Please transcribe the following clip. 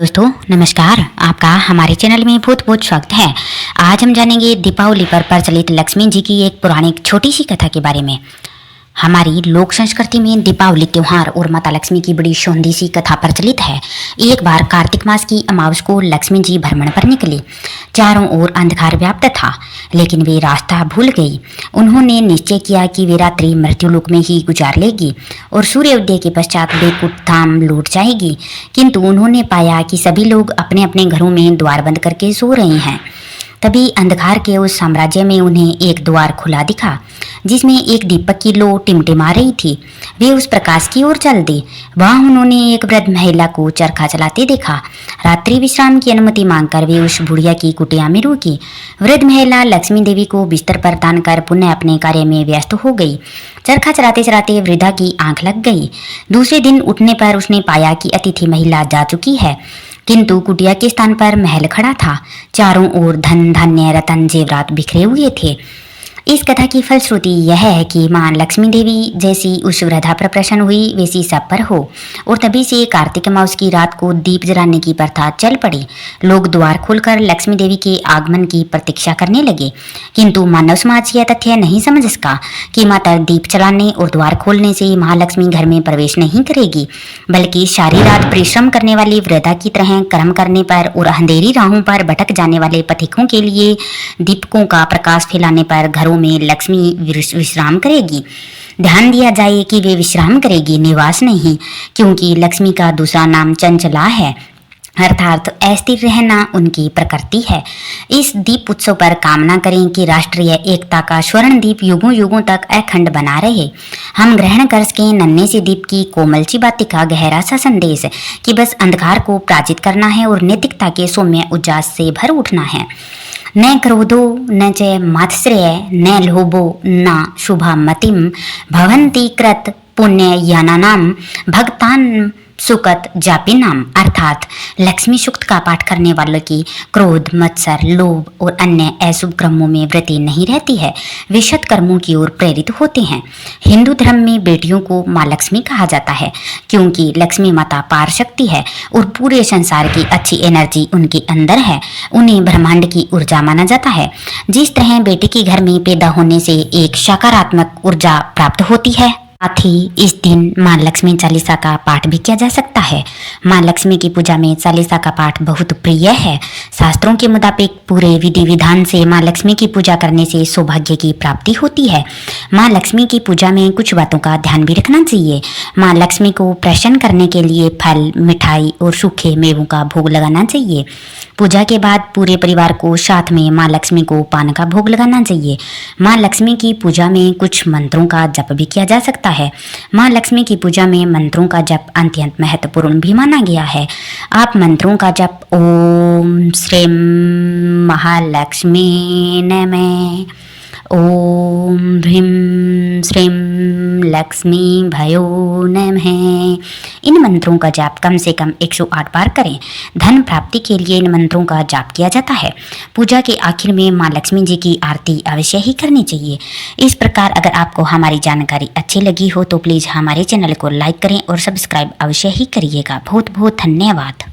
दोस्तों नमस्कार, आपका हमारे चैनल में बहुत बहुत स्वागत है। आज हम जानेंगे दीपावली पर प्रचलित लक्ष्मी जी की एक पौराणिक छोटी सी कथा के बारे में। हमारी लोक संस्कृति में दीपावली त्योहार और माता लक्ष्मी की बड़ी सौंधी सी कथा प्रचलित है। एक बार कार्तिक मास की अमावस को लक्ष्मी जी भ्रमण पर निकली। चारों ओर अंधकार व्याप्त था, लेकिन वे रास्ता भूल गई। उन्होंने निश्चय किया कि वे रात्रि मृत्युलोक में ही गुजार लेगी और सूर्योदय के पश्चात बेकुट धाम लौट जाएगी। किंतु उन्होंने पाया कि सभी लोग अपने अपने घरों में द्वार बंद करके सो रहे हैं। तभी अंधकार के उस साम्राज्य में उन्हें एक द्वार खुला दिखा, जिसमें एक दीपक की लो टिमटिमा रही थी। वे उस प्रकाश की ओर चल दी। वहां उन्होंने एक वृद्ध महिला को चरखा चलाते देखा। रात्रि विश्राम की अनुमति मांगकर वे उस बुढ़िया की कुटिया में रुकी। वृद्ध महिला लक्ष्मी देवी को बिस्तर पर तान कर पुनः अपने कार्य में व्यस्त हो गई। चरखा चलाते चलाते वृद्धा की आंख लग गई। दूसरे दिन उठने पर उसने पाया कि अतिथि महिला जा चुकी है, किंतु कुटिया के स्थान पर महल खड़ा था। चारों ओर धन धान्य रतन जेवरात बिखरे हुए थे। इस कथा की फलश्रुति यह है कि मां लक्ष्मी देवी जैसी उस वृद्धा पर प्रसन्न हुई, वैसी सब पर हो। और तभी से कार्तिक मास की रात को दीप जलाने की प्रथा चल पड़ी। लोग द्वार खोलकर लक्ष्मी देवी के आगमन की प्रतीक्षा करने लगे, किंतु मानव समाज यह तथ्य नहीं समझ सका कि मात्र दीप जलाने और द्वार खोलने से महालक्ष्मी घर में प्रवेश नहीं करेगी, बल्कि सारी रात परिश्रम करने वाली वृद्धा की तरह कर्म करने पर और अंधेरी राहों पर भटक जाने वाले पथिकों के लिए दीपकों का प्रकाश फैलाने पर घरों में लक्ष्मी विश्राम करेगी। ध्यान दिया जाए कि वे विश्राम करेगी, निवास नहीं, क्योंकि लक्ष्मी का दूसरा नाम चंचला है, अर्थात अस्थिर रहना उनकी प्रकृति है। इस दीप उत्सव पर कामना करें कि राष्ट्रीय एकता का स्वर्ण दीप युगों युगों तक अखंड बना रहे। हम ग्रहण कर सकें नन्हे से दीप की कोमल ची बाती का गहरा सा संदेश कि बस अंधकार को पराजित करना है और नैतिकता के सौम्य उजास से भर उठना है। न क्रोधो न च मात्सर्य न लोभो न शुभा मतिम भवन्ति कृत पुण्य यानानाम भक्तान सुकत जापी नाम, अर्थात लक्ष्मी सूक्त का पाठ करने वालों की क्रोध, मत्सर, लोभ और अन्य अशुभ कर्मों में वृत्ति नहीं रहती है। वे सत कर्मों की ओर प्रेरित होते हैं। हिंदू धर्म में बेटियों को माँ लक्ष्मी कहा जाता है, क्योंकि लक्ष्मी माता पार शक्ति है और पूरे संसार की अच्छी एनर्जी उनके अंदर है। उन्हें ब्रह्मांड की ऊर्जा माना जाता है। जिस तरह बेटी के घर में पैदा होने से एक सकारात्मक ऊर्जा प्राप्त होती है, साथ ही इस दिन माँ लक्ष्मी चालीसा का पाठ भी किया जा सकता है। माँ लक्ष्मी की पूजा में चालीसा का पाठ बहुत प्रिय है। शास्त्रों के मुताबिक पूरे विधि विधान से माँ लक्ष्मी की पूजा करने से सौभाग्य की प्राप्ति होती है। माँ लक्ष्मी की पूजा में कुछ बातों का ध्यान भी रखना चाहिए। माँ लक्ष्मी को प्रसन्न करने के लिए फल, मिठाई और सूखे मेवों का भोग लगाना चाहिए। पूजा के बाद पूरे परिवार को साथ में माँ लक्ष्मी को पान का भोग लगाना चाहिए। माँ लक्ष्मी की पूजा में कुछ मंत्रों का जप भी किया जा सकता है। माँ लक्ष्मी की पूजा में मंत्रों का जप अत्यंत महत्वपूर्ण भी माना गया है। आप मंत्रों का जप ओम श्रीं महालक्ष्मी नमः, ओम ह्रीं श्रीं लक्ष्मी भयो नमः, इन मंत्रों का जाप कम से कम 108 बार करें। धन प्राप्ति के लिए इन मंत्रों का जाप किया जाता है। पूजा के आखिर में माँ लक्ष्मी जी की आरती अवश्य ही करनी चाहिए। इस प्रकार अगर आपको हमारी जानकारी अच्छी लगी हो तो प्लीज़ हमारे चैनल को लाइक करें और सब्सक्राइब अवश्य ही करिएगा। बहुत बहुत धन्यवाद।